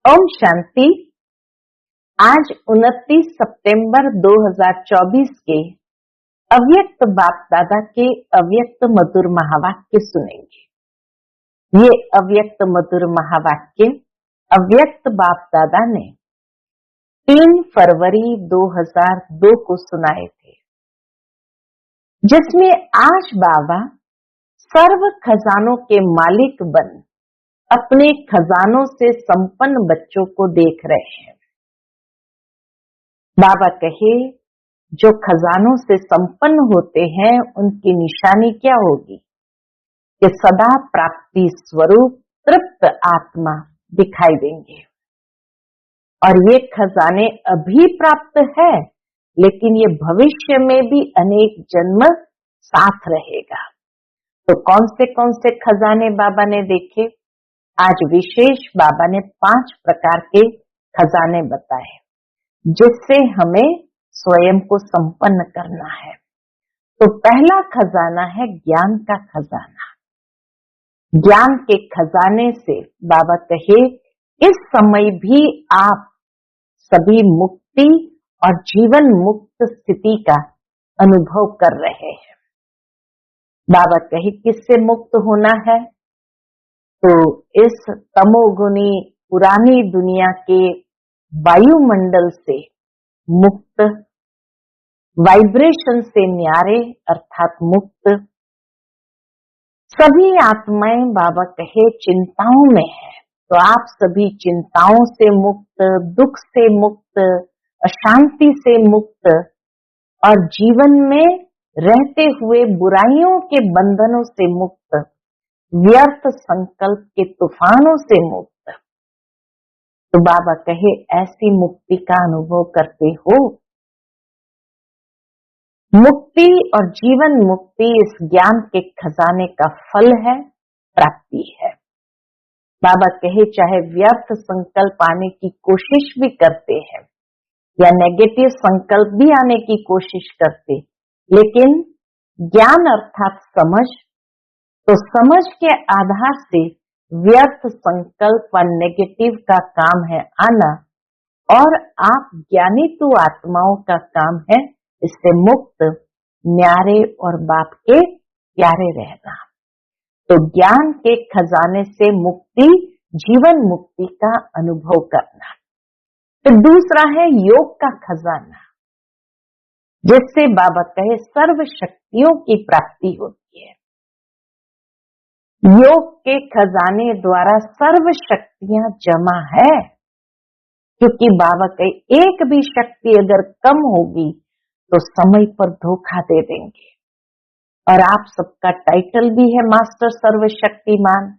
ओम शांति। आज 29 सितंबर 2024 के अव्यक्त बाप दादा के अव्यक्त मधुर महावाक्य सुनेंगे। ये अव्यक्त मधुर महावाक्य अव्यक्त बाप दादा ने 3 फरवरी 2002 को सुनाए थे, जिसमें आज बाबा सर्व खजानों के मालिक बन अपने खजानों से संपन्न बच्चों को देख रहे हैं। बाबा कहे, जो खजानों से संपन्न होते हैं उनकी निशानी क्या होगी कि सदा प्राप्ति स्वरूप तृप्त आत्मा दिखाई देंगे। और ये खजाने अभी प्राप्त है, लेकिन ये भविष्य में भी अनेक जन्म साथ रहेगा। तो कौन से खजाने बाबा ने देखे? आज विशेष बाबा ने 5 प्रकार के खजाने बताए, जिससे हमें स्वयं को संपन्न करना है। तो पहला खजाना है ज्ञान का खजाना। ज्ञान के खजाने से बाबा कहे, इस समय भी आप सभी मुक्ति और जीवन मुक्त स्थिति का अनुभव कर रहे हैं। बाबा कहे, किससे मुक्त होना है? तो इस तमोगुनी पुरानी दुनिया के वायुमंडल से मुक्त, वाइब्रेशन से न्यारे अर्थात मुक्त। सभी आत्माएं बाबा कहे चिंताओं में है, तो आप सभी चिंताओं से मुक्त, दुख से मुक्त, अशांति से मुक्त और जीवन में रहते हुए बुराइयों के बंधनों से मुक्त, व्यर्थ संकल्प के तूफानों से मुक्त। तो बाबा कहे, ऐसी मुक्ति का अनुभव करते हो। मुक्ति और जीवन मुक्ति इस ज्ञान के खजाने का फल है, प्राप्ति है। बाबा कहे, चाहे व्यर्थ संकल्प आने की कोशिश भी करते हैं या नेगेटिव संकल्प भी आने की कोशिश करते, लेकिन ज्ञान अर्थात समझ, तो समझ के आधार से व्यर्थ संकल्प और नेगेटिव का काम है आना, और आप ज्ञानी तो आत्माओं का काम है इससे मुक्त, न्यारे और बाप के प्यारे रहना। तो ज्ञान के खजाने से मुक्ति, जीवन मुक्ति का अनुभव करना। तो दूसरा है योग का खजाना, जिससे बाबा कहे सर्व शक्तियों की प्राप्ति होती है। योग के खजाने द्वारा सर्व शक्तियां जमा है, क्योंकि बाबा कहे एक भी शक्ति अगर कम होगी तो समय पर धोखा दे देंगे। और आप सबका टाइटल भी है मास्टर सर्वशक्तिमान।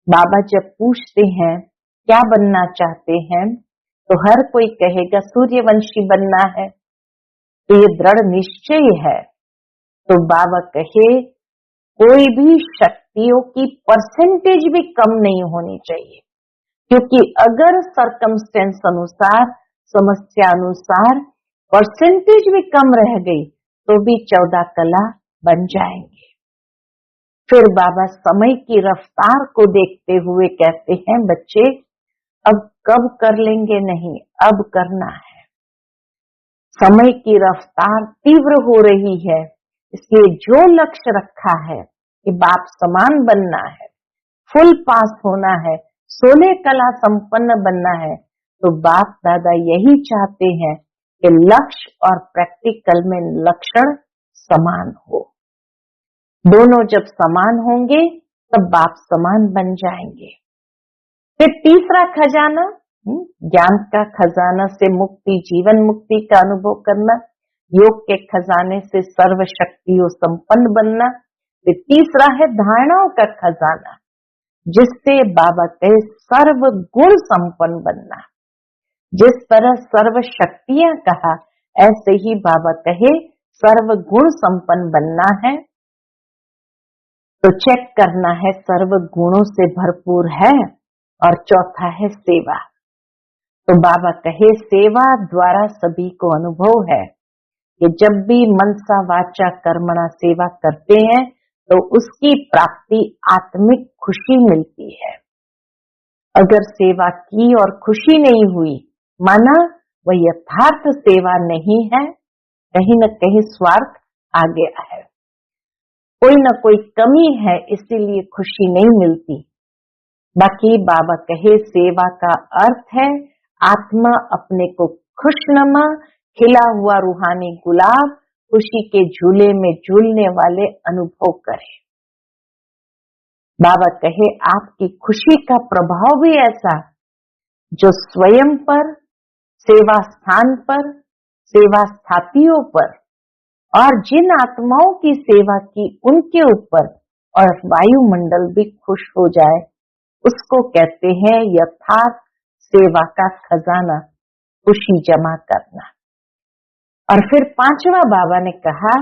बाबा जब पूछते हैं क्या बनना चाहते हैं, तो हर कोई कहेगा सूर्यवंशी बनना है, तो ये दृढ़ निश्चय है। तो बाबा कहे, कोई भी शक्तियों की परसेंटेज भी कम नहीं होनी चाहिए, क्योंकि अगर सर्कमस्टेंस अनुसार, समस्या अनुसार परसेंटेज भी कम रह गई तो भी 14 कला बन जाएंगे। फिर बाबा समय की रफ्तार को देखते हुए कहते हैं, बच्चे अब कब कर लेंगे नहीं, अब करना है। समय की रफ्तार तीव्र हो रही है, इसलिए जो लक्ष्य रखा है कि बाप समान बनना है, फुल पास होना है, 16 कला संपन्न बनना है, तो बाप दादा यही चाहते हैं कि लक्ष्य और प्रैक्टिकल में लक्षण समान हो। दोनों जब समान होंगे तब बाप समान बन जाएंगे। फिर तीसरा खजाना, ज्ञान का खजाना से मुक्ति, जीवन मुक्ति का अनुभव करना। योग के खजाने से सर्व शक्तियों संपन्न बनना। फिर तीसरा है धारणाओं का खजाना, जिससे बाबा कहे सर्व गुण संपन्न बनना। जिस तरह सर्व शक्तियां कहा, ऐसे ही बाबा कहे सर्व गुण संपन्न बनना है। तो चेक करना है सर्व गुणों से भरपूर है। और चौथा है सेवा। तो बाबा कहे सेवा द्वारा सभी को अनुभव है कि जब भी मनसा वाचा कर्मणा सेवा करते हैं तो उसकी प्राप्ति आत्मिक खुशी मिलती है। अगर सेवा की और खुशी नहीं हुई, माना वह यथार्थ सेवा नहीं है, कहीं न कहीं स्वार्थ आ गया है, कोई न कोई कमी है, इसीलिए खुशी नहीं मिलती। बाकी बाबा कहे सेवा का अर्थ है आत्मा अपने को खुशनुमा, खिला हुआ रूहानी गुलाब, खुशी के झूले में झूलने वाले अनुभव करे। बाबा कहे आपकी खुशी का प्रभाव भी ऐसा जो स्वयं पर, सेवा स्थान पर, सेवा स्थातियों पर और जिन आत्माओं की सेवा की उनके ऊपर और वायुमंडल भी खुश हो जाए, उसको कहते हैं यथार्थ सेवा का खजाना, खुशी जमा करना। और फिर पांचवा बाबा ने कहा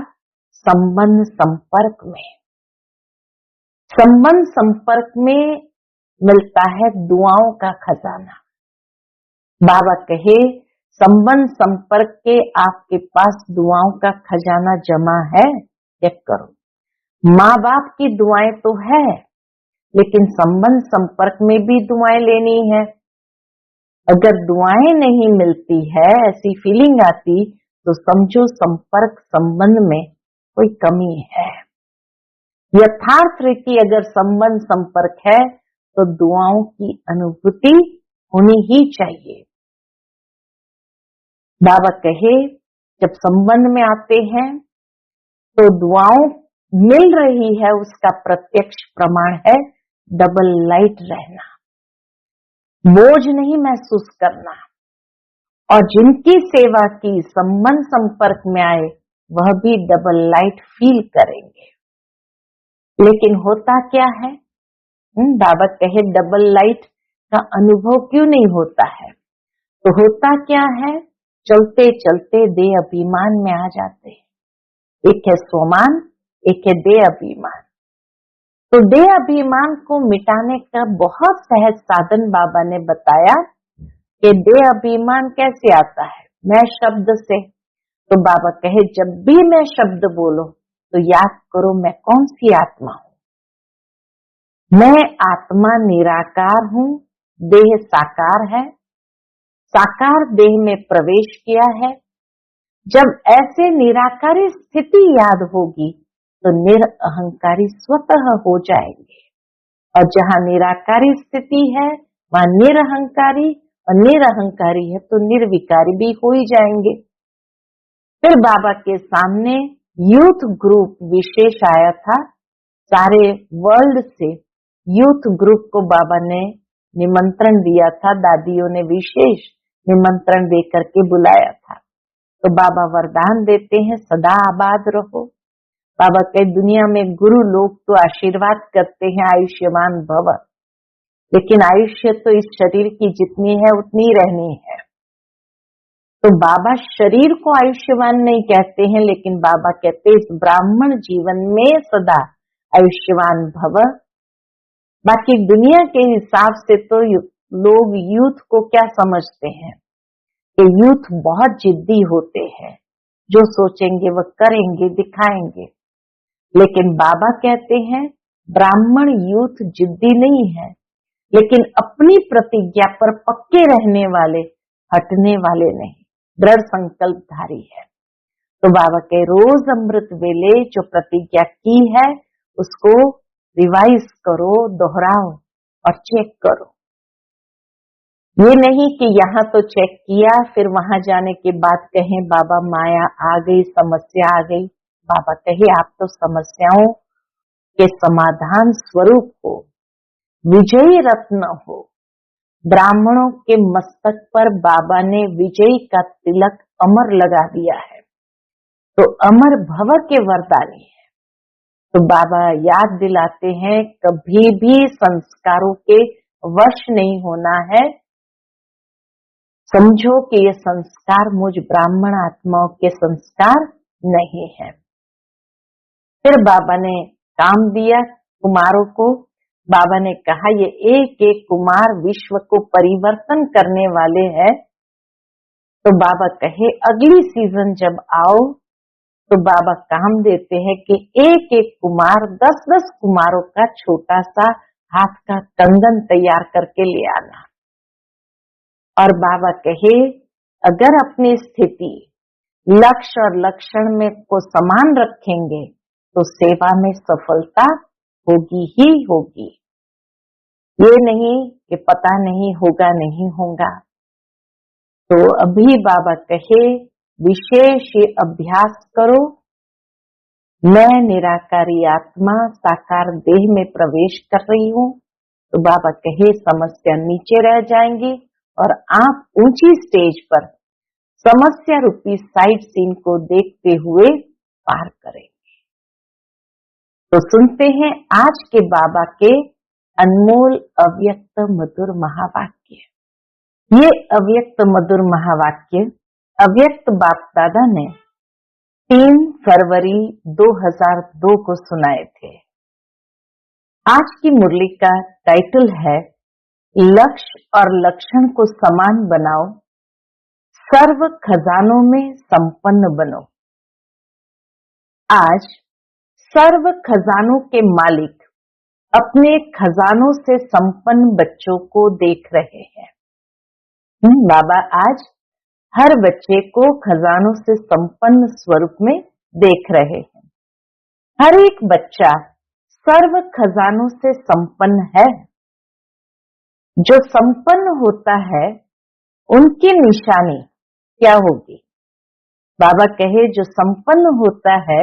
संबंध संपर्क में, संबंध संपर्क में मिलता है दुआओं का खजाना। बाबा कहे संबंध संपर्क के आपके पास दुआओं का खजाना जमा है, चेक करो। माँ बाप की दुआएं तो है, लेकिन संबंध संपर्क में भी दुआएं लेनी है। अगर दुआएं नहीं मिलती है, ऐसी फीलिंग आती, तो समझो संपर्क संबंध में कोई कमी है। यथार्थ रीति अगर संबंध संपर्क है तो दुआओं की अनुभूति होनी ही चाहिए। बाबा कहे जब संबंध में आते हैं तो दुआओं मिल रही है, उसका प्रत्यक्ष प्रमाण है डबल लाइट रहना, बोझ नहीं महसूस करना। और जिनकी सेवा की संबंध संपर्क में आए वह भी डबल लाइट फील करेंगे। लेकिन होता क्या है, बाबा कहे डबल लाइट का अनुभव क्यों नहीं होता है? तो होता क्या है, चलते चलते देह अभिमान में आ जाते हैं। एक है स्वमान, एक है देह अभिमान। तो देह अभिमान को मिटाने का बहुत सहज साधन बाबा ने बताया कि देह अभिमान कैसे आता है, मैं शब्द से। तो बाबा कहे जब भी मैं शब्द बोलो तो याद करो मैं कौन सी आत्मा हूं। मैं आत्मा निराकार हूं, देह साकार है, साकार देह में प्रवेश किया है। जब ऐसे निराकारी स्थिति याद होगी तो निरअहंकारी स्वतः हो जाएंगे। और जहां निराकारी स्थिति है वहां निरअहंकारी, और निरअहंकारी है तो निर्विकारी भी हो ही जाएंगे। फिर बाबा के सामने यूथ ग्रुप विशेष आया था, सारे वर्ल्ड से यूथ ग्रुप को बाबा ने निमंत्रण दिया था, दादियों ने विशेष निमंत्रण देकर के बुलाया था। तो बाबा वरदान देते हैं सदा आबाद रहो। बाबा के दुनिया में गुरु लोग तो आशीर्वाद करते हैं आयुष्मान भव, लेकिन आयुष्य तो इस शरीर की जितनी है उतनी रहनी है। तो बाबा शरीर को आयुष्यवान नहीं कहते हैं, लेकिन बाबा कहते हैं इस ब्राह्मण जीवन में सदा आयुष्यवान भव। बाकी दुनिया के हिसाब से तो लोग यूथ को क्या समझते हैं कि यूथ बहुत जिद्दी होते हैं, जो सोचेंगे वह करेंगे, दिखाएंगे। लेकिन बाबा कहते हैं ब्राह्मण यूथ जिद्दी नहीं है, लेकिन अपनी प्रतिज्ञा पर पक्के रहने वाले, हटने वाले नहीं, दृढ़ संकल्पधारी है। तो बाबा के रोज अमृत वेले जो प्रतिज्ञा की है उसको रिवाइज करो, दोहराओ और चेक करो। ये नहीं कि यहाँ तो चेक किया फिर वहां जाने के बाद कहें बाबा माया आ गई, समस्या आ गई। बाबा कहे आप तो समस्याओं के समाधान स्वरूप हो, विजयी रत्न हो। ब्राह्मणों के मस्तक पर बाबा ने विजयी का तिलक अमर लगा दिया है, तो अमर भव के वरदानी है। तो बाबा याद दिलाते हैं कभी भी संस्कारों के वश नहीं होना है। समझो कि ये संस्कार मुझ ब्राह्मण आत्माओं के संस्कार नहीं है। फिर बाबा ने काम दिया कुमारों को। बाबा ने कहा ये एक एक कुमार विश्व को परिवर्तन करने वाले हैं। तो बाबा कहे अगली सीजन जब आओ तो बाबा काम देते हैं कि एक एक कुमार 10-10 कुमारों का छोटा सा हाथ का कंगन तैयार करके ले आना। और बाबा कहे अगर अपनी स्थिति लक्ष्य और लक्षण में को समान रखेंगे तो सेवा में सफलता होगी ही होगी। ये नहीं कि पता नहीं होगा नहीं होगा। तो अभी बाबा कहे विशेष अभ्यास करो। मैं निराकारी आत्मा साकार देह में प्रवेश कर रही हूँ। तो बाबा कहे समस्या नीचे रह जाएंगी और आप ऊंची स्टेज पर समस्या रूपी साइड सीन को देखते हुए पार करेंगे। तो सुनते हैं आज के बाबा के अनमोल अव्यक्त मधुर महावाक्य। ये अव्यक्त मधुर महावाक्य अव्यक्त बाप दादा ने 3 फरवरी 2002 को सुनाए थे। आज की मुरली का टाइटल है लक्ष्य और लक्षण को समान बनाओ, सर्व खजानों में संपन्न बनो। आज सर्व खजानों के मालिक अपने खजानों से संपन्न बच्चों को देख रहे हैं। बाबा आज हर बच्चे को खजानों से संपन्न स्वरूप में देख रहे हैं। हर एक बच्चा सर्व खजानों से संपन्न है। जो संपन्न होता है उनकी निशानी क्या होगी? बाबा कहे जो संपन्न होता है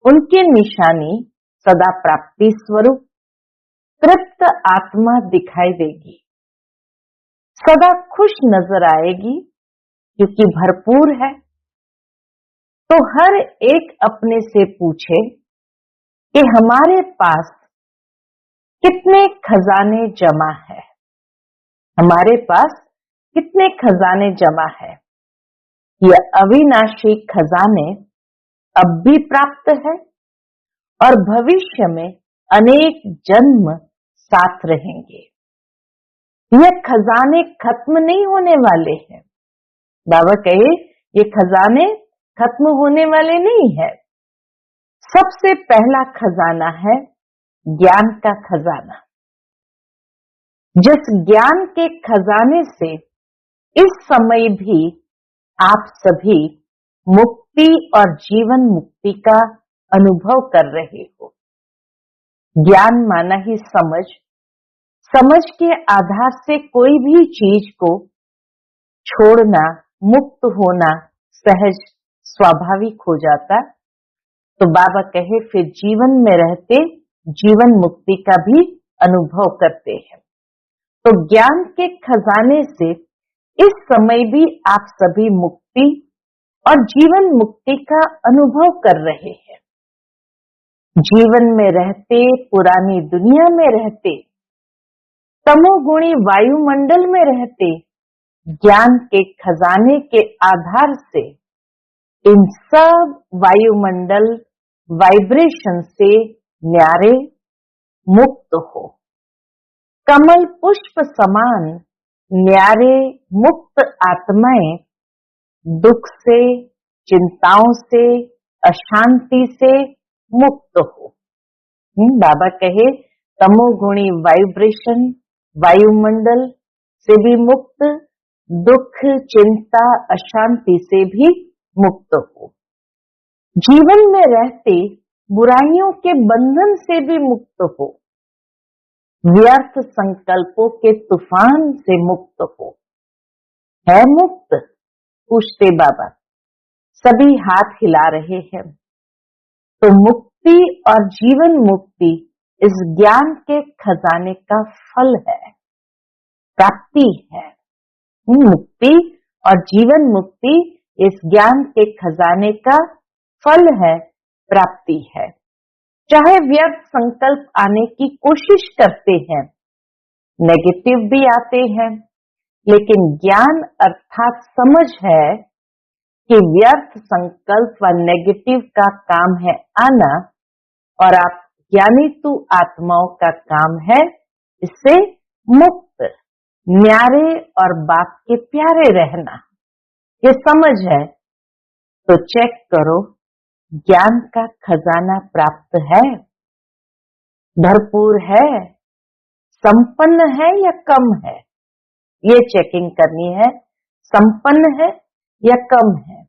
उनकी निशानी सदा प्राप्ति स्वरूप तृप्त आत्मा दिखाई देगी, सदा खुश नजर आएगी क्योंकि भरपूर है। तो हर एक अपने से पूछे कि हमारे पास कितने खजाने जमा है, हमारे पास कितने खजाने जमा है। ये अविनाशी खजाने अब भी प्राप्त है और भविष्य में अनेक जन्म साथ रहेंगे। ये खजाने खत्म नहीं होने वाले हैं। बाबा कहे ये खजाने खत्म होने वाले नहीं है। सबसे पहला खजाना है ज्ञान का खजाना। जिस ज्ञान के खजाने से इस समय भी आप सभी मुक्ति और जीवन मुक्ति का अनुभव कर रहे हो। ज्ञान माना ही समझ, समझ के आधार से कोई भी चीज को छोड़ना, मुक्त होना सहज स्वाभाविक हो जाता। तो बाबा कहे फिर जीवन में रहते जीवन मुक्ति का भी अनुभव करते हैं। तो ज्ञान के खजाने से इस समय भी आप सभी मुक्ति और जीवन मुक्ति का अनुभव कर रहे हैं। जीवन में रहते, पुरानी दुनिया में रहते, तमोगुणी वायुमंडल में रहते, ज्ञान के खजाने के आधार से इन सब वायुमंडल वाइब्रेशन से न्यारे मुक्त हो। कमल पुष्प समान न्यारे मुक्त आत्माएं दुख से, चिंताओं से, अशांति से मुक्त हो। बाबा कहे तमोगुणी वाइब्रेशन वायुमंडल से भी मुक्त, दुख, चिंता, अशांति से भी मुक्त हो। जीवन में रहते बुराइयों के बंधन से भी मुक्त हो। व्यर्थ संकल्पों के तूफान से मुक्त हो। है मुक्त? पूछते बाबा। सभी हाथ हिला रहे हैं। तो मुक्ति और जीवन मुक्ति इस ज्ञान के खजाने का फल है, प्राप्ति है। मुक्ति और जीवन मुक्ति इस ज्ञान के खजाने का फल है, प्राप्ति है। चाहे व्यर्थ संकल्प आने की कोशिश करते हैं, नेगेटिव भी आते हैं, लेकिन ज्ञान अर्थात समझ है कि व्यर्थ संकल्प व नेगेटिव का काम है आना और आप ज्ञानी तू आत्माओं का काम है इससे मुक्त, न्यारे और बाप के प्यारे रहना। ये समझ है तो चेक करो, ज्ञान का खजाना प्राप्त है, भरपूर है, संपन्न है या कम है, ये चेकिंग करनी है। संपन्न है या कम है।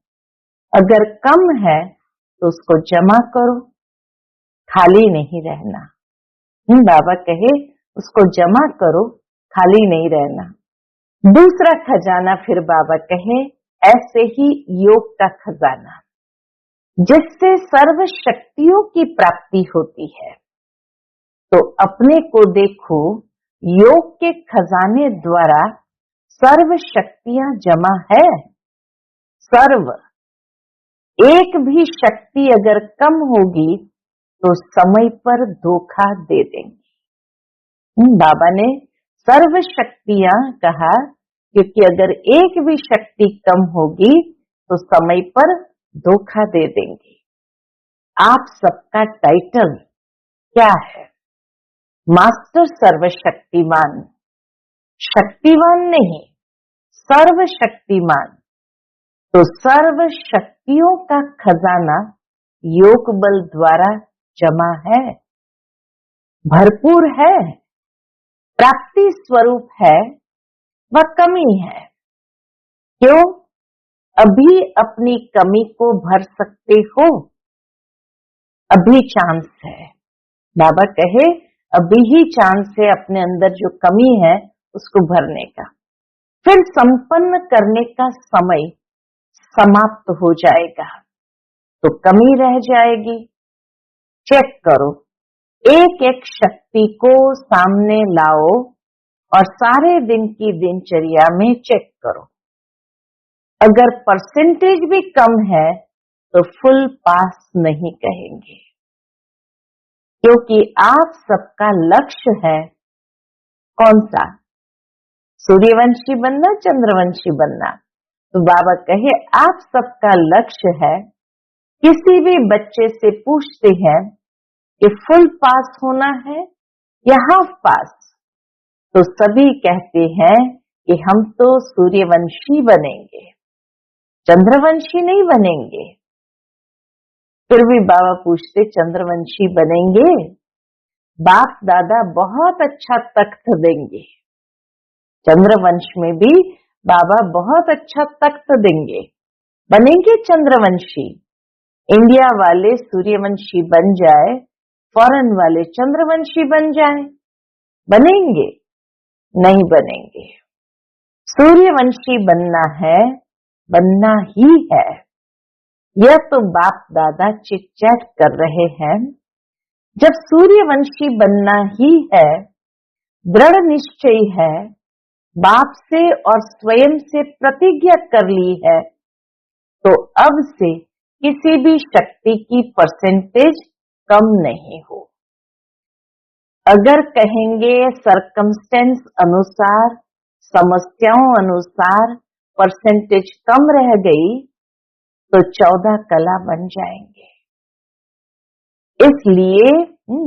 अगर कम है तो उसको जमा करो, खाली नहीं रहना। बाबा कहे उसको जमा करो, खाली नहीं रहना। दूसरा खजाना फिर बाबा कहे ऐसे ही योग का खजाना, जिससे सर्व शक्तियों की प्राप्ति होती है। तो अपने को देखो, योग के खजाने द्वारा सर्व शक्तियां जमा है। सर्व, एक भी शक्ति अगर कम होगी तो समय पर धोखा दे देंगी। बाबा ने सर्व शक्तियां कहा, क्योंकि अगर एक भी शक्ति कम होगी तो समय पर धोखा दे देंगी। आप सबका टाइटल क्या है? मास्टर सर्वशक्तिमान। शक्तिवान नहीं, सर्वशक्तिमान। तो सर्व शक्तियों का खजाना योग बल द्वारा जमा है, भरपूर है, प्राप्ति स्वरूप है, वह कमी है। क्यों? अभी अपनी कमी को भर सकते हो, अभी चांस है। बाबा कहे अभी ही चांस है अपने अंदर जो कमी है उसको भरने का। फिर संपन्न करने का समय समाप्त हो जाएगा तो कमी रह जाएगी। चेक करो, एक एक शक्ति को सामने लाओ और सारे दिन की दिनचर्या में चेक करो। अगर परसेंटेज भी कम है तो फुल पास नहीं कहेंगे, क्योंकि आप सबका लक्ष्य है कौन सा? सूर्यवंशी बनना, चंद्रवंशी बनना। तो बाबा कहे आप सबका लक्ष्य है। किसी भी बच्चे से पूछते हैं कि फुल पास होना है या हाफ पास, तो सभी कहते हैं कि हम तो सूर्यवंशी बनेंगे, चंद्रवंशी नहीं बनेंगे। फिर भी बाबा पूछते चंद्रवंशी बनेंगे? बाप दादा बहुत अच्छा तख्त देंगे, चंद्रवंश में भी बाबा बहुत अच्छा तख्त देंगे, बनेंगे चंद्रवंशी। इंडिया वाले सूर्यवंशी बन जाए, फॉरेन वाले चंद्रवंशी बन जाए, बनेंगे? नहीं बनेंगे। सूर्यवंशी बनना है, बनना ही है। यह तो बाप दादा चिट चैट कर रहे हैं। जब सूर्यवंशी बनना ही है, दृढ़ निश्चय है, बाप से और स्वयं से प्रतिज्ञा कर ली है, तो अब से किसी भी शक्ति की परसेंटेज कम नहीं हो। अगर कहेंगे सरकमस्टेंस अनुसार, समस्याओं अनुसार परसेंटेज कम रह गई तो 14 कला बन जाएंगे। इसलिए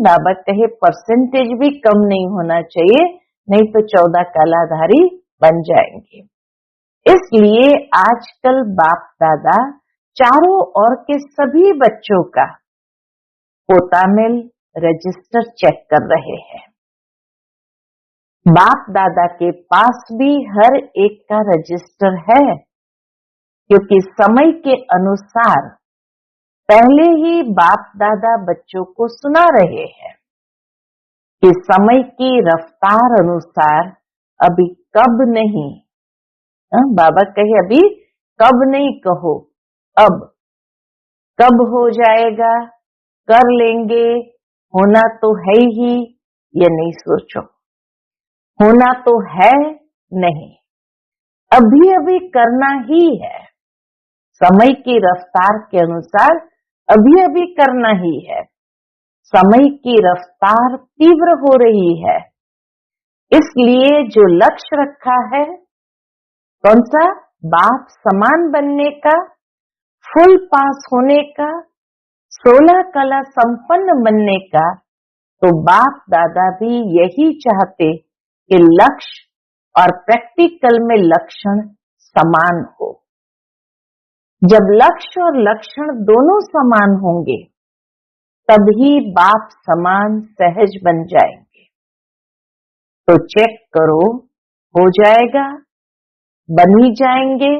बाबा कहे परसेंटेज भी कम नहीं होना चाहिए, नहीं तो 14 कलाधारी बन जाएंगे। इसलिए आजकल बाप दादा चारों ओर के सभी बच्चों का पोतामिल रजिस्टर चेक कर रहे हैं। बाप दादा के पास भी हर एक का रजिस्टर है, क्योंकि समय के अनुसार पहले ही बाप दादा बच्चों को सुना रहे हैं कि समय की रफ्तार अनुसार अभी कब नहीं। बाबा कहे अभी कब नहीं कहो, अब कब हो जाएगा, कर लेंगे, होना तो है ही, ये नहीं सोचो। होना तो है नहीं, अभी अभी करना ही है। समय की रफ्तार के अनुसार अभी अभी करना ही है। समय की रफ्तार तीव्र हो रही है, इसलिए जो लक्ष्य रखा है कौन सा? बाप समान बनने का, फुल पास होने का, 16 कला संपन्न बनने का, तो बाप दादा भी यही चाहते कि लक्ष्य और प्रैक्टिकल में लक्षण समान हो। जब लक्ष्य और लक्षण दोनों समान होंगे तभी बाप समान सहज बन जाएंगे। तो चेक करो, हो जाएगा, बन ही जाएंगे।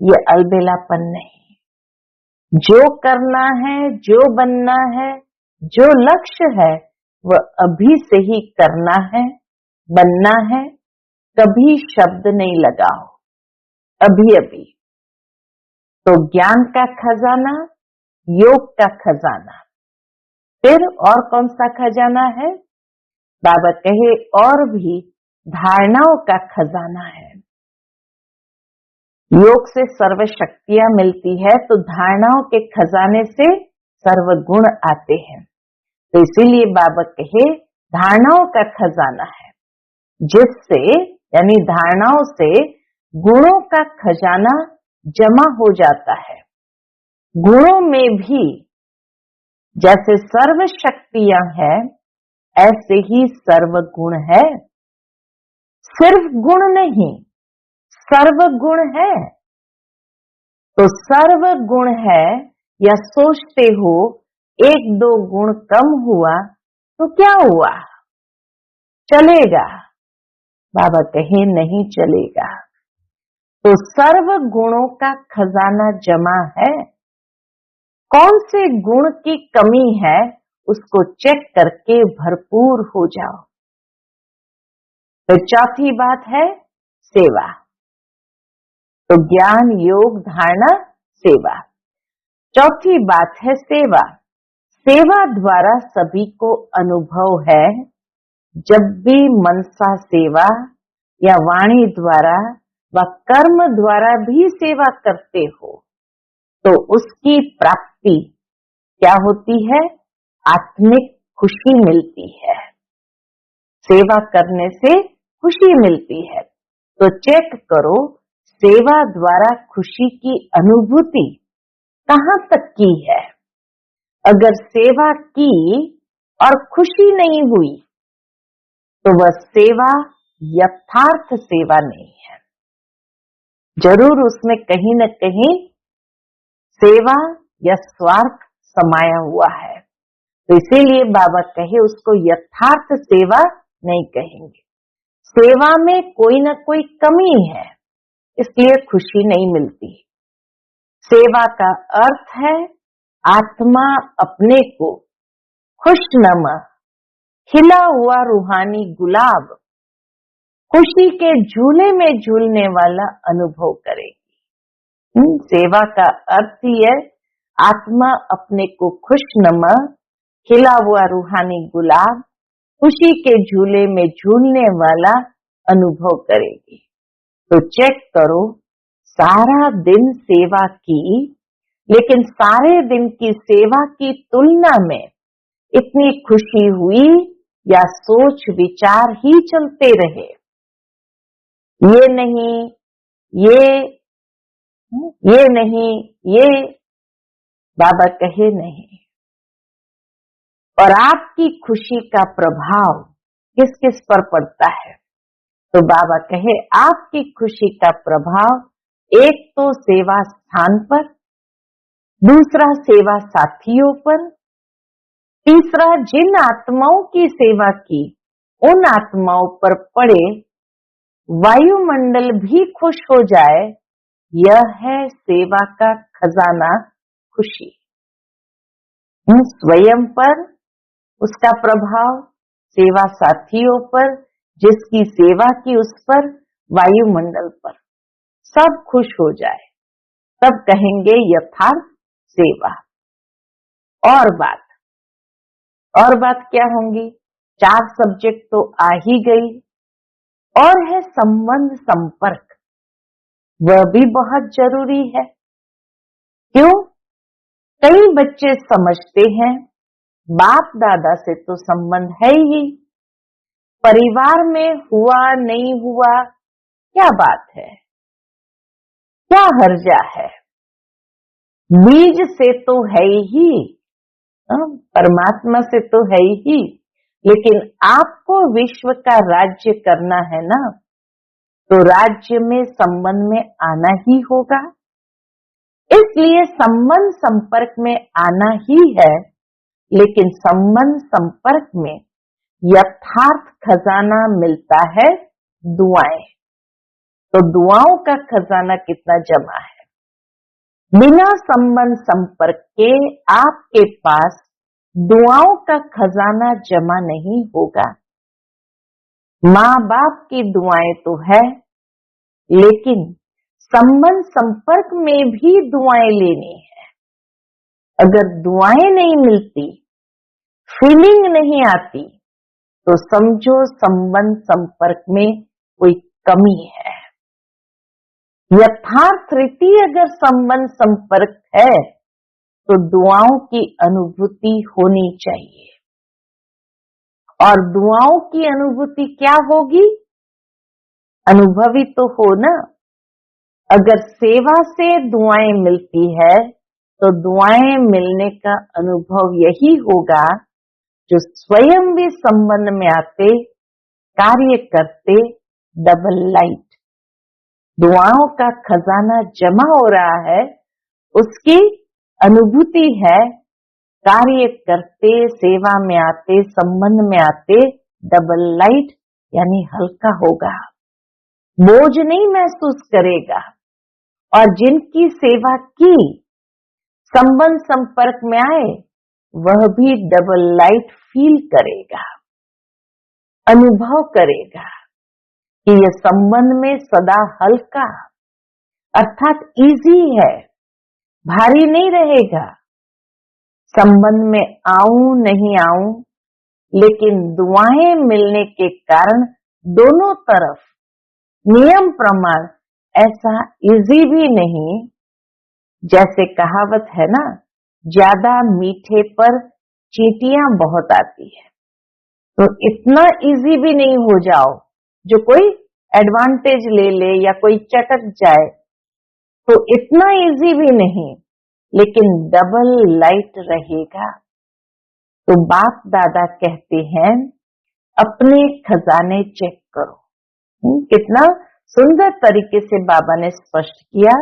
ये अलबेलापन नहीं। जो करना है, जो बनना है, जो लक्ष्य है, वह अभी से ही करना है, बनना है। कभी शब्द नहीं लगाओ, अभी अभी। तो ज्ञान का खजाना, योग का खजाना, फिर और कौन सा खजाना है? बाबा कहे और भी धारणाओं का खजाना है। योग से सर्व शक्तियां मिलती है, तो धारणाओं के खजाने से सर्व गुण आते हैं। तो इसीलिए बाबा कहे धारणाओं का खजाना है, जिससे यानी धारणाओं से गुणों का खजाना जमा हो जाता है। गुणों में भी जैसे सर्व शक्तियां हैं, ऐसे ही सर्व गुण है। सिर्फ गुण नहीं, सर्व गुण है। तो सर्व गुण है, या सोचते हो एक दो गुण कम हुआ तो क्या हुआ, चलेगा? बाबा कहे नहीं चलेगा। तो सर्व गुणों का खजाना जमा है। कौन से गुण की कमी है, उसको चेक करके भरपूर हो जाओ। तो चौथी बात है सेवा। तो ज्ञान, योग, धारणा, सेवा। चौथी बात है सेवा। सेवा द्वारा सभी को अनुभव है। जब भी मनसा सेवा या वाणी द्वारा व कर्म द्वारा भी सेवा करते हो, तो उसकी प्राप्ति क्या होती है? आत्मिक खुशी मिलती है। सेवा करने से खुशी मिलती है। तो चेक करो, सेवा द्वारा खुशी की अनुभूति कहां तक की है? अगर सेवा की और खुशी नहीं हुई, तो वह सेवा यथार्थ सेवा नहीं है। जरूर उसमें कहीं न कहीं सेवा या स्वार्थ समाया हुआ है। तो इसीलिए बाबा कहे उसको यथार्थ सेवा नहीं कहेंगे। सेवा में कोई न कोई कमी है, इसलिए खुशी नहीं मिलती। सेवा का अर्थ है आत्मा अपने को खुशनुमा, खिला हुआ रूहानी गुलाब, खुशी के झूले में झूलने वाला अनुभव करेगी। सेवा का अर्थ ही है आत्मा अपने को खुशनुमा, खिला हुआ रूहानी गुलाब, खुशी के झूले में झूलने वाला अनुभव करेगी। तो चेक करो, सारा दिन सेवा की, लेकिन सारे दिन की सेवा की तुलना में इतनी खुशी हुई या सोच विचार ही चलते रहे? ये नहीं, ये नहीं, ये बाबा कहे नहीं। और आपकी खुशी का प्रभाव किस किस पर पड़ता है? तो बाबा कहे आपकी खुशी का प्रभाव एक तो सेवा स्थान पर, दूसरा सेवा साथियों पर, तीसरा जिन आत्माओं की सेवा की उन आत्माओं पर पड़े, वायुमंडल भी खुश हो जाए। यह है सेवा का खजाना, खुशी। स्वयं पर उसका प्रभाव, सेवा साथियों पर, जिसकी सेवा की उस पर, वायुमंडल पर, सब खुश हो जाए, तब कहेंगे यथार्थ सेवा। और बात क्या होंगी? 4 सब्जेक्ट तो आ ही गई। और है संबंध संपर्क, वह भी बहुत जरूरी है। क्यों? कई बच्चे समझते हैं बाप दादा से तो संबंध है ही, परिवार में हुआ नहीं हुआ क्या बात है, क्या हर्जा है, बीज से तो है ही, परमात्मा से तो है ही। लेकिन आपको विश्व का राज्य करना है ना, तो राज्य में संबंध में आना ही होगा। इसलिए संबंध संपर्क में आना ही है, लेकिन संबंध संपर्क में यथार्थ खजाना मिलता है दुआएं। तो दुआओं का खजाना कितना जमा है। बिना संबंध संपर्क के आपके पास दुआओं का खजाना जमा नहीं होगा। माँ बाप की दुआएं तो है, लेकिन संबंध संपर्क में भी दुआएं लेनी है। अगर दुआएं नहीं मिलती, फीलिंग नहीं आती, तो समझो संबंध संपर्क में कोई कमी है। यथार्थ रीति अगर संबंध संपर्क है तो दुआओं की अनुभूति होनी चाहिए। और दुआओं की अनुभूति क्या होगी? अनुभवी तो हो ना। अगर सेवा से दुआएं मिलती है तो दुआएं मिलने का अनुभव यही होगा जो स्वयं भी संबंध में आते, कार्य करते, डबल लाइट। दुआओं का खजाना जमा हो रहा है, उसकी अनुभूति है। कार्य करते, सेवा में आते, संबंध में आते, डबल लाइट यानी हल्का होगा, बोझ नहीं महसूस करेगा। और जिनकी सेवा की, संबंध संपर्क में आए, वह भी डबल लाइट फील करेगा, अनुभव करेगा कि यह संबंध में सदा हल्का अर्थात इजी है, भारी नहीं रहेगा। संबंध में आऊं नहीं आऊं, लेकिन दुआएं मिलने के कारण दोनों तरफ नियम प्रमाण ऐसा इजी भी नहीं। जैसे कहावत है ना, ज्यादा मीठे पर चींटियां बहुत आती है। तो इतना इजी भी नहीं हो जाओ जो कोई एडवांटेज ले ले या कोई चटक जाए, तो इतना इजी भी नहीं, लेकिन डबल लाइट रहेगा। तो बाप दादा कहते हैं अपने खजाने चेक करो। कितना सुंदर तरीके से बाबा ने स्पष्ट किया।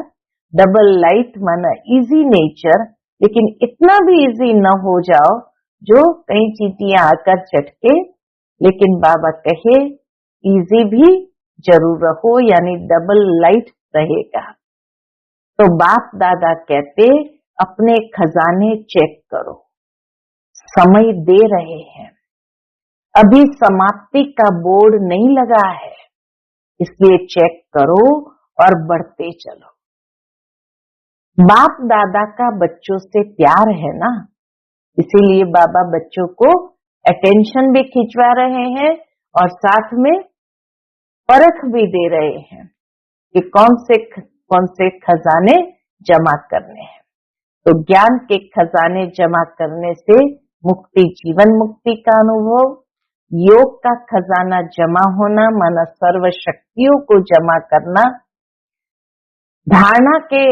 डबल लाइट माना इजी नेचर, लेकिन इतना भी इजी न हो जाओ जो कई चींटियां आकर चटके। लेकिन बाबा कहे इजी भी जरूर रहो, यानी डबल लाइट रहेगा। तो बाप दादा कहते अपने खजाने चेक करो। समय दे रहे हैं, अभी समाप्ति का बोर्ड नहीं लगा है, इसलिए चेक करो और बढ़ते चलो। बाप दादा का बच्चों से प्यार है ना, इसीलिए बाबा बच्चों को अटेंशन भी खिंचवा रहे हैं और साथ में परख भी दे रहे हैं कि कौन से खजाने जमा करने हैं। तो ज्ञान के खजाने जमा करने से मुक्ति, जीवन मुक्ति का अनुभव, योग का खजाना जमा होना माना सर्व शक्तियों को जमा करना, धारणा के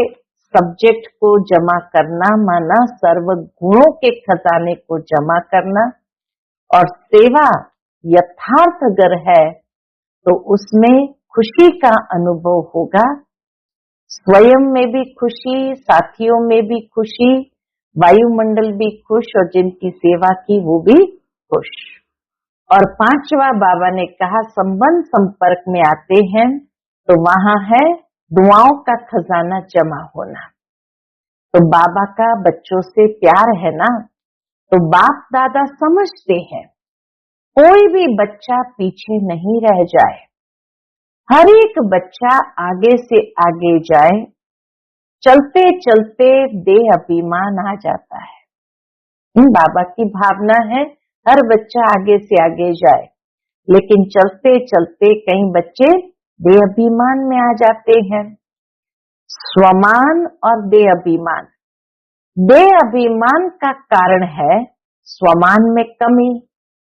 सब्जेक्ट को जमा करना माना सर्व गुणों के खजाने को जमा करना। और सेवा यथार्थ अगर है तो उसमें खुशी का अनुभव होगा, स्वयं में भी खुशी, साथियों में भी खुशी, वायुमंडल भी खुश और जिनकी सेवा की वो भी खुश। और पांचवा बाबा ने कहा संबंध संपर्क में आते हैं तो वहां है दुआओं का खजाना जमा होना। तो बाबा का बच्चों से प्यार है ना, तो बाप दादा समझते हैं कोई भी बच्चा पीछे नहीं रह जाए, हर एक बच्चा आगे से आगे जाए। चलते चलते देह अभिमान आ जाता है। बाबा की भावना है हर बच्चा आगे से आगे जाए, लेकिन चलते चलते कई बच्चे देह अभिमान में आ जाते हैं। स्वमान और देह अभिमान, देह अभिमान का कारण है स्वमान में कमी।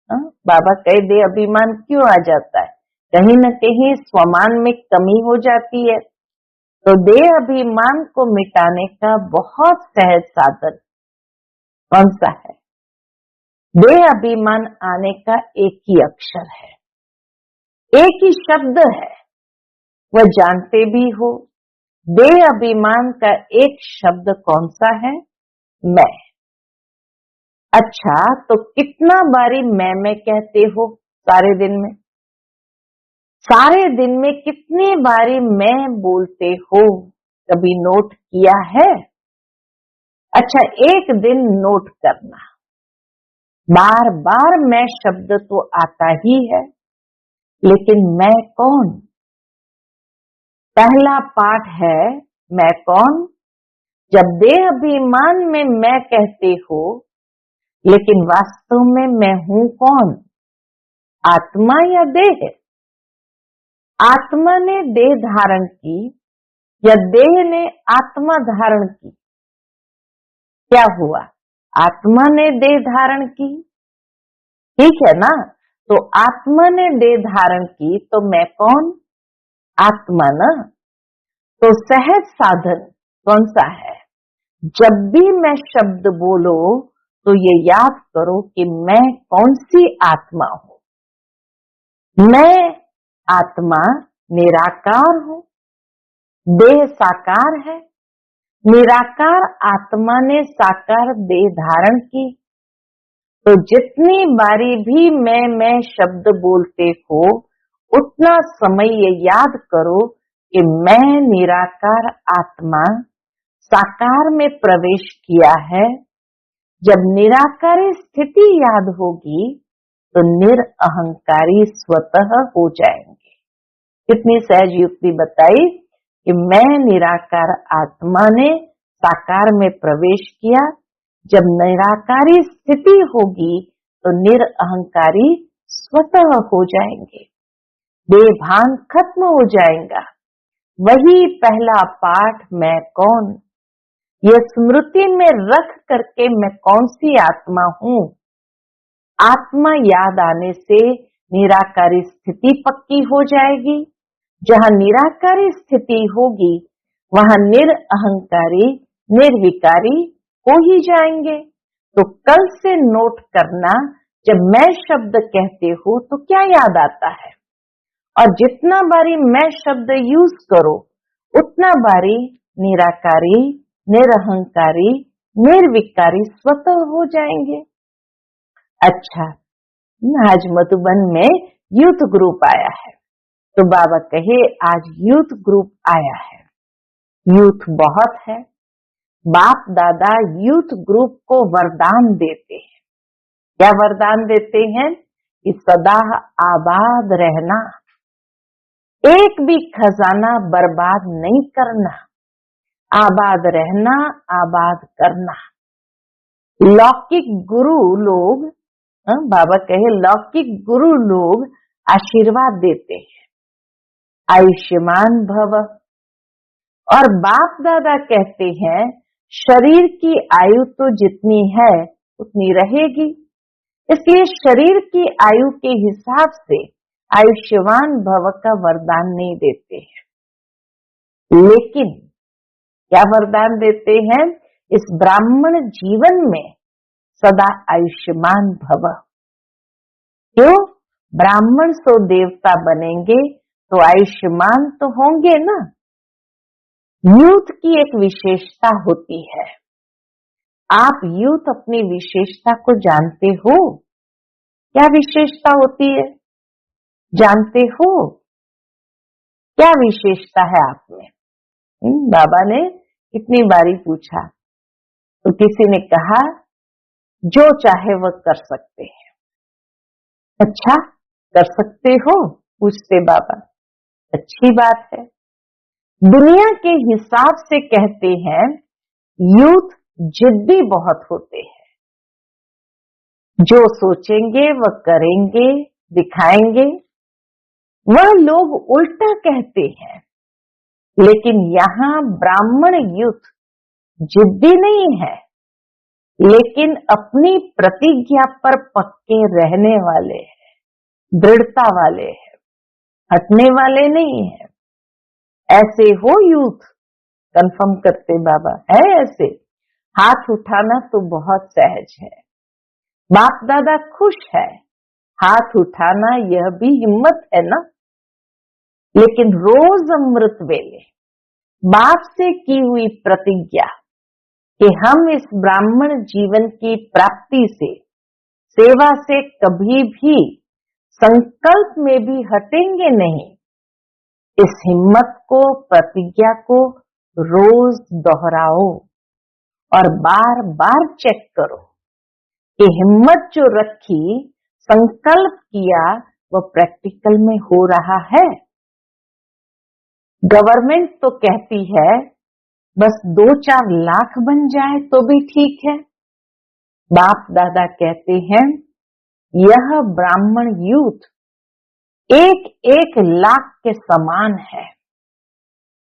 बाबा कहे देह अभिमान क्यों आ जाता है? कहीं न कहीं स्वमान में कमी हो जाती है। तो देह अभिमान को मिटाने का बहुत सहज साधन कौन सा है? देह अभिमान आने का एक ही अक्षर है, एक ही शब्द है, वह जानते भी हो। देह अभिमान का एक शब्द कौन सा है? मैं। अच्छा, तो कितना बारी मैं कहते हो सारे दिन में? सारे दिन में कितनी बारी मैं बोलते हो? कभी नोट किया है? अच्छा, एक दिन नोट करना। बार बार मैं शब्द तो आता ही है, लेकिन मैं कौन? पहला पाठ है मैं कौन। जब देह अभिमान में मैं कहते हो, लेकिन वास्तव में मैं हूं कौन? आत्मा या देह? आत्मा ने देह धारण की या देह ने आत्मा धारण की? क्या हुआ? आत्मा ने देह धारण की, ठीक है ना? तो आत्मा ने देह धारण की, तो मैं कौन? आत्मा ना। तो सहज साधन कौन सा है? जब भी मैं शब्द बोलो तो ये याद करो कि मैं कौन सी आत्मा हूं। मैं आत्मा निराकार हूं, देह साकार है। निराकार आत्मा ने साकार देह धारण की। तो जितनी बारी भी मैं शब्द बोलते हो, उतना समय ये याद करो कि मैं निराकार आत्मा साकार में प्रवेश किया है। जब निराकारी स्थिति याद होगी तो निरअहंकारी स्वतः हो जाएंगे। कितनी सहज युक्ति बताई कि मैं निराकार आत्मा ने साकार में प्रवेश किया। जब निराकारी स्थिति होगी तो निरअहंकारी स्वतः हो जाएंगे, बेभान खत्म हो जाएगा। वही पहला पाठ मैं कौन, यह स्मृति में रख करके मैं कौन सी आत्मा हूं। आत्मा याद आने से निराकारी स्थिति पक्की हो जाएगी। जहां निराकारी स्थिति होगी वहां निरअहंकारी निर्विकारी हो ही जाएंगे। तो कल से नोट करना, जब मैं शब्द कहते हो तो क्या याद आता है, और जितना बारी मैं शब्द यूज करो उतना बारी निराकारी निरअहंकारी निर्विकारी स्वतः हो जाएंगे। अच्छा, आज मधुबन में यूथ ग्रुप आया है, तो बाबा कहे आज यूथ ग्रुप आया है। यूथ बहुत है। बाप दादा यूथ ग्रुप को वरदान देते हैं। क्या वरदान देते हैं? कि सदा आबाद रहना, एक भी खजाना बर्बाद नहीं करना, आबाद रहना, आबाद करना। लौकिक गुरु लोग, बाबा कहे लौकिक गुरु लोग आशीर्वाद देते हैं, आयुष्मान भव। और बाप दादा कहते हैं शरीर की आयु तो जितनी है उतनी रहेगी, इसलिए शरीर की आयु के हिसाब से आयुष्मान भव का वरदान नहीं देते हैं। लेकिन क्या वरदान देते हैं? इस ब्राह्मण जीवन में सदा आयुष्मान भव। क्यों? ब्राह्मण सो देवता बनेंगे तो आयुष्मान तो होंगे ना। यूथ की एक विशेषता होती है। आप यूथ अपनी विशेषता को जानते हो? क्या विशेषता होती है? जानते हो? क्या विशेषता है आप में? बाबा ने कितनी बारी पूछा तो किसी ने कहा जो चाहे वह कर सकते हैं। अच्छा, कर सकते हो? पूछते बाबा। अच्छी बात है। दुनिया के हिसाब से कहते हैं यूथ जिद्दी बहुत होते हैं, जो सोचेंगे वह करेंगे, दिखाएंगे। वह लोग उल्टा कहते हैं। लेकिन यहाँ ब्राह्मण यूथ जिद्दी नहीं है, लेकिन अपनी प्रतिज्ञा पर पक्के रहने वाले हैं, दृढ़ता वाले हैं, हटने वाले नहीं हैं। ऐसे हो यूथ? कंफर्म करते बाबा है ऐसे? हाथ उठाना तो बहुत सहज है। बाप दादा खुश है, हाथ उठाना यह भी हिम्मत है ना। लेकिन रोज अमृत वेले बाप से की हुई प्रतिज्ञा कि हम इस ब्राह्मण जीवन की प्राप्ति से, सेवा से कभी भी संकल्प में भी हटेंगे नहीं। इस हिम्मत को, प्रतिज्ञा को रोज दोहराओ और बार बार चेक करो कि हिम्मत जो रखी, संकल्प किया, वो प्रैक्टिकल में हो रहा है। गवर्नमेंट तो कहती है बस 2-4 लाख बन जाए तो भी ठीक है। बाप दादा कहते हैं यह ब्राह्मण यूथ 1-1 लाख के समान है,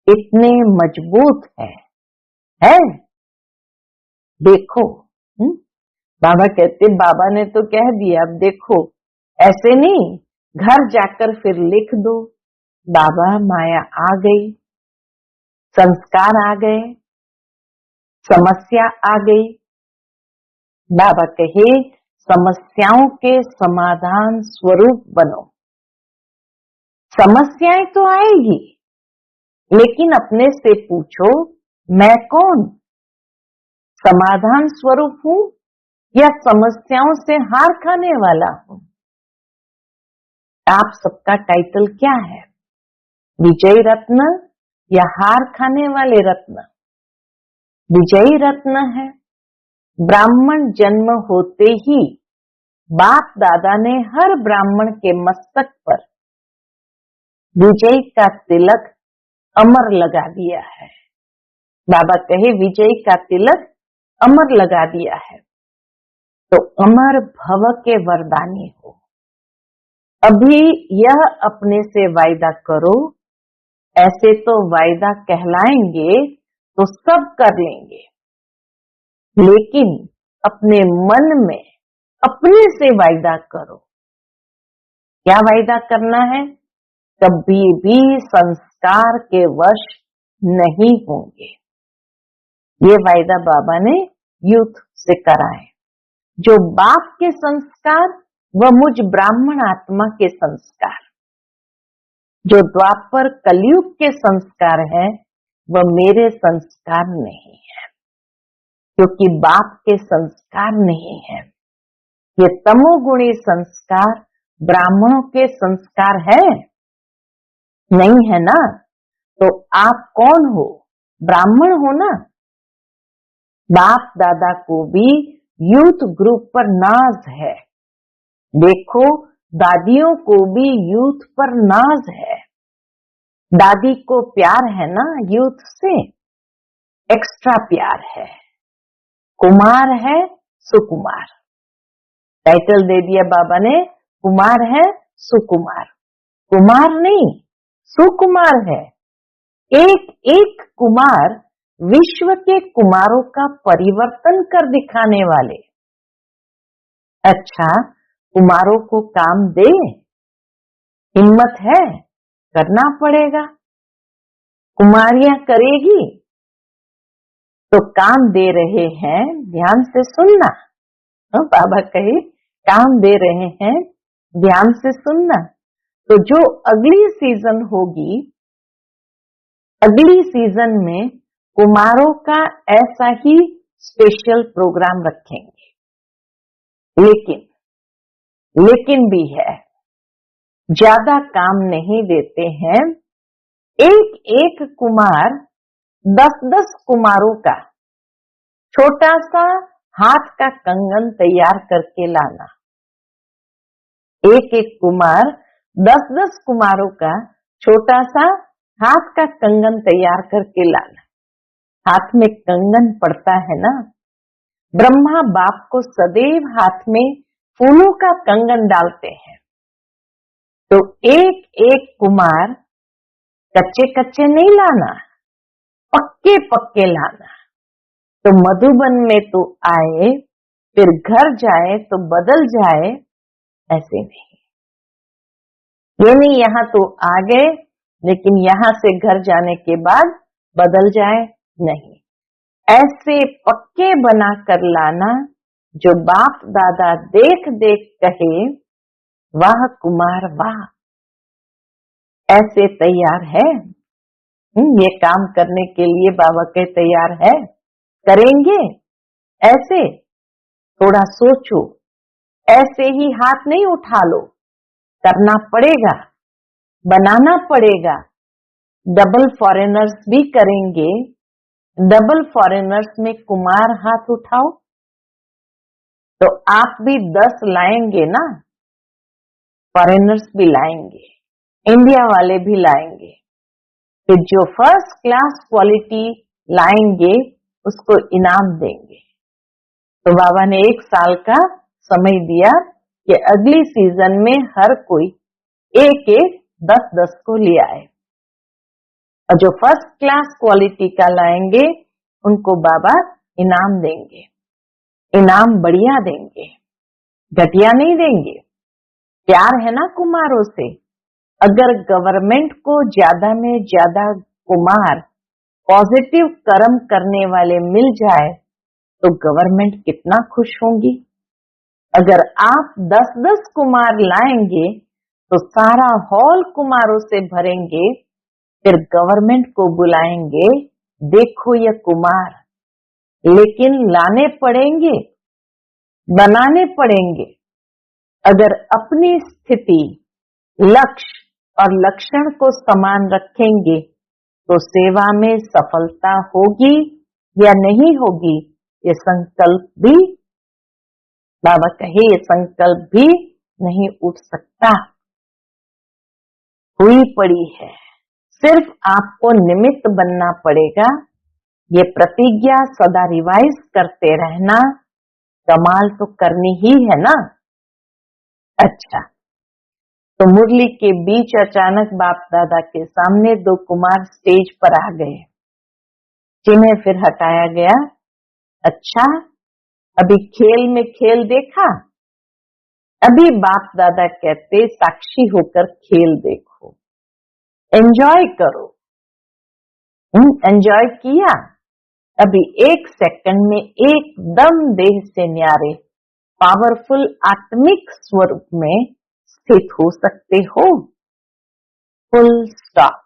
इतने मजबूत है? देखो। बाबा कहते, बाबा ने तो कह दिया, अब देखो। ऐसे नहीं, घर जाकर फिर लिख दो, बाबा माया आ गई, संस्कार आ गए, समस्या आ गई। बाबा कहे समस्याओं के समाधान स्वरूप बनो। समस्याएं तो आएगी, लेकिन अपने से पूछो, मैं कौन? समाधान स्वरूप हूं या समस्याओं से हार खाने वाला हूं? आप सबका टाइटल क्या है? विजयी रत्न या हार खाने वाले रत्न? विजयी रत्न है। ब्राह्मण जन्म होते ही बाप दादा ने हर ब्राह्मण के मस्तक पर विजय का तिलक अमर लगा दिया है। बाबा कहे विजय का तिलक अमर लगा दिया है, तो अमर भव के वरदानी हो। अभी यह अपने से वायदा करो, ऐसे तो वायदा कहलाएंगे तो सब कर लेंगे, लेकिन अपने मन में अपने से वायदा करो। क्या वायदा करना है? कभी भी संस्कार के वश नहीं होंगे। ये वायदा बाबा ने यूथ से कराए। जो बाप के संस्कार, वह मुझ ब्राह्मण आत्मा के संस्कार, जो द्वापर कलयुग के संस्कार है, वह मेरे संस्कार नहीं है, क्योंकि बाप के संस्कार नहीं है। ये तमोगुणी संस्कार ब्राह्मणों के संस्कार है? नहीं है ना? तो आप कौन हो? ब्राह्मण हो ना? बाप दादा को भी यूथ ग्रुप पर नाज है। देखो, दादियों को भी यूथ पर नाज है। दादी को प्यार है ना यूथ से, एक्स्ट्रा प्यार है। कुमार है, सुकुमार। टाइटल दे दिया बाबा ने, कुमार है, सुकुमार। कुमार नहीं, सुकुमार है। एक एक कुमार विश्व के कुमारों का परिवर्तन कर दिखाने वाले। अच्छा, कुमारों को काम दे? हिम्मत है? करना पड़ेगा। कुमारियां करेगी तो काम दे रहे हैं, ध्यान से सुनना। बाबा कहे काम दे रहे हैं, ध्यान से सुनना। तो जो अगली सीजन होगी, अगली सीजन में कुमारों का ऐसा ही स्पेशल प्रोग्राम रखेंगे। लेकिन भी है, ज्यादा काम नहीं देते हैं। एक एक कुमार 10-10 कुमारों का छोटा सा हाथ का कंगन तैयार करके लाना। एक एक कुमार 10-10 कुमारों का छोटा सा हाथ का कंगन तैयार करके लाना। हाथ में कंगन पड़ता है ना, ब्रह्मा बाप को सदैव हाथ में फूलों का कंगन डालते हैं। तो एक एक कुमार कच्चे कच्चे नहीं लाना, पक्के पक्के लाना। तो मधुबन में तो आए, फिर घर जाए तो बदल जाए, ऐसे नहीं। ये नहीं यहाँ तो आ गए, लेकिन यहां से घर जाने के बाद बदल जाए, नहीं। ऐसे पक्के बना कर लाना जो बाप दादा देख देख कहे, वाह कुमार वाह। ऐसे तैयार है? ये काम करने के लिए बाबा के तैयार है? करेंगे ऐसे, थोड़ा सोचो, ऐसे ही हाथ नहीं उठा लो, करना पड़ेगा, बनाना पड़ेगा। डबल फॉरेनर्स भी करेंगे, डबल फॉरेनर्स में कुमार हाथ उठाओ, तो आप भी 10 लाएंगे ना, फॉरेनर्स भी लाएंगे, इंडिया वाले भी लाएंगे। फिर जो फर्स्ट क्लास क्वालिटी लाएंगे उसको इनाम देंगे। तो बाबा ने 1 साल का समय दिया कि अगली सीजन में हर कोई एक 10-10 को ले आए, और जो फर्स्ट क्लास क्वालिटी का लाएंगे उनको बाबा इनाम देंगे, इनाम बढ़िया देंगे, घटिया नहीं देंगे। प्यार है ना कुमारों से। अगर गवर्नमेंट को ज्यादा में ज्यादा कुमार पॉजिटिव कर्म करने वाले मिल जाए तो गवर्नमेंट कितना खुश होंगी। अगर आप 10-10 कुमार लाएंगे तो सारा हॉल कुमारों से भरेंगे, फिर गवर्नमेंट को बुलाएंगे, देखो ये कुमार, लेकिन लाने पड़ेंगे, बनाने पड़ेंगे। अगर अपनी स्थिति, लक्ष्य और लक्षण को समान रखेंगे तो सेवा में सफलता होगी या नहीं होगी, ये संकल्प भी, बाबा कहे, ये संकल्प भी नहीं उठ सकता। हुई पड़ी है, सिर्फ आपको निमित्त बनना पड़ेगा। ये प्रतिज्ञा सदा रिवाइज करते रहना, कमाल तो करनी ही है ना। अच्छा, तो मुरली के बीच अचानक बाप दादा के सामने 2 कुमार स्टेज पर आ गए, जिन्हें फिर हटाया गया। अच्छा, अभी खेल में खेल देखा, अभी बाप दादा कहते साक्षी होकर खेल देखो, एंजॉय करो। एंजॉय किया, अभी 1 सेकंड में एकदम देह से न्यारे पावरफुल आत्मिक स्वरूप में स्थित हो सकते हो। Full stop.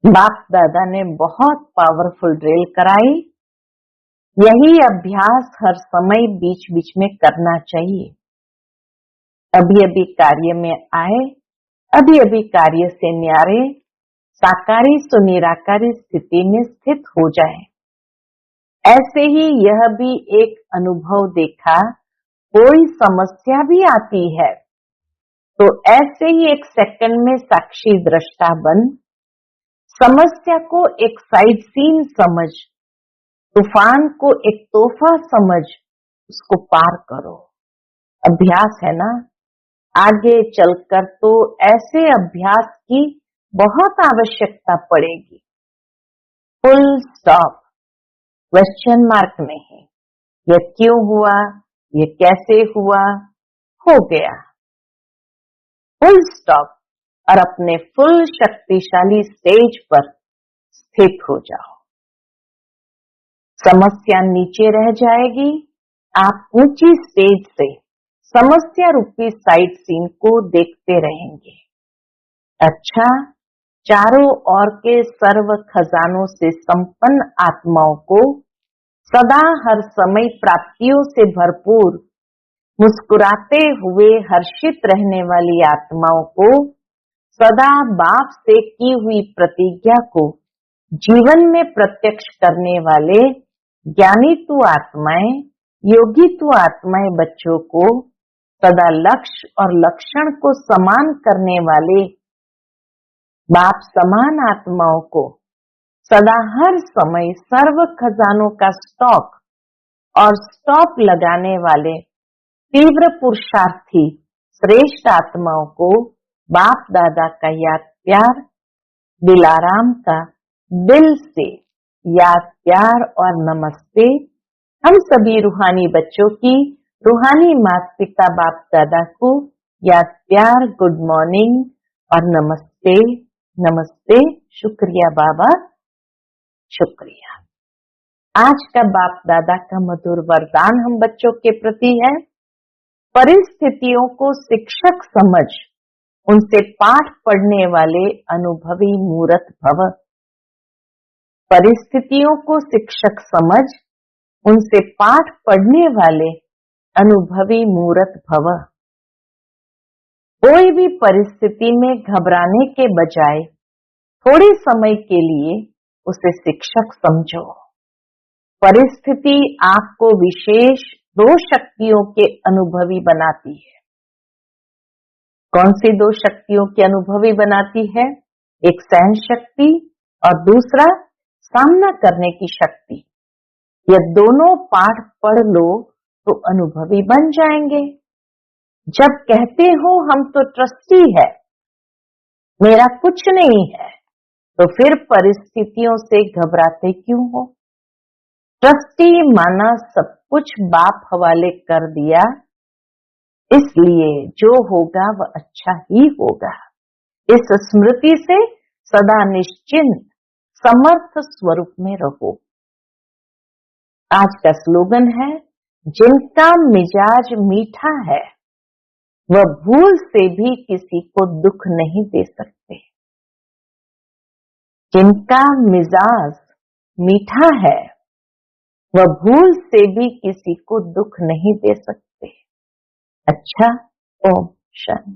बाप दादा ने बहुत पावरफुल ड्रिल कराई। यही अभ्यास हर समय बीच बीच में करना चाहिए। अभी अभी कार्य में आए, अभी अभी कार्य से न्यारे साकारी सो निराकारी स्थिति में स्थित हो जाए। ऐसे ही यह भी एक अनुभव देखा, कोई समस्या भी आती है तो ऐसे ही 1 सेकंड में साक्षी दृष्टा बन, समस्या को एक साइड सीन समझ, तूफान को एक तोहफा समझ, उसको पार करो। अभ्यास है ना, आगे चलकर तो ऐसे अभ्यास की बहुत आवश्यकता पड़ेगी। फुल स्टॉप, क्वेश्चन मार्क नहीं। यह क्यों हुआ, ये कैसे हुआ, हो गया। फुल स्टॉप, और अपने फुल शक्तिशाली स्टेज पर स्थित हो जाओ। समस्या नीचे रह जाएगी, आप ऊंची स्टेज से समस्या रूपी साइड सीन को देखते रहेंगे। अच्छा, चारों ओर के सर्व खजानों से संपन्न आत्माओं को सदा हर समय प्राप्तियों से भरपूर, मुस्कुराते हुए हर्षित रहने वाली आत्माओं को सदा बाप से की हुई प्रतिज्ञा को जीवन में प्रत्यक्ष करने वाले ज्ञानीत्व आत्माएं, योगित्व आत्माएं बच्चों को सदा लक्ष्य और लक्षण को समान करने वाले बाप समान आत्माओं को सदा हर समय सर्व खजानों का स्टॉक और स्टॉप लगाने वाले तीव्र पुरुषार्थी श्रेष्ठ आत्माओं को बाप दादा का याद प्यार, दिलाराम का दिल से याद प्यार और नमस्ते। हम सभी रूहानी बच्चों की रूहानी माता पिता बाप दादा को याद प्यार, गुड मॉर्निंग और नमस्ते। नमस्ते, शुक्रिया बाबा, शुक्रिया। आज का बाप दादा का मधुर वरदान हम बच्चों के प्रति है, परिस्थितियों को शिक्षक समझ उनसे पाठ पढ़ने वाले अनुभवी मूरत भव। परिस्थितियों को शिक्षक समझ उनसे पाठ पढ़ने वाले अनुभवी मूरत भव। कोई भी परिस्थिति में घबराने के बजाय थोड़े समय के लिए उसे शिक्षक समझो। परिस्थिति आपको विशेष 2 शक्तियों के अनुभवी बनाती है। कौन सी 2 शक्तियों के अनुभवी बनाती है? एक सहन शक्ति और दूसरा सामना करने की शक्ति। यह दोनों पाठ पढ़ लो तो अनुभवी बन जाएंगे। जब कहते हो हम तो ट्रस्टी है, मेरा कुछ नहीं है, तो फिर परिस्थितियों से घबराते क्यों हो? ट्रस्टी माना सब कुछ बाप हवाले कर दिया, इसलिए जो होगा वह अच्छा ही होगा। इस स्मृति से सदा निश्चिंत समर्थ स्वरूप में रहो। आज का स्लोगन है, जिनका मिजाज मीठा है वह भूल से भी किसी को दुख नहीं दे सकते। जिनका मिजाज मीठा है वह भूल से भी किसी को दुख नहीं दे सकते। अच्छा, ओम शांति।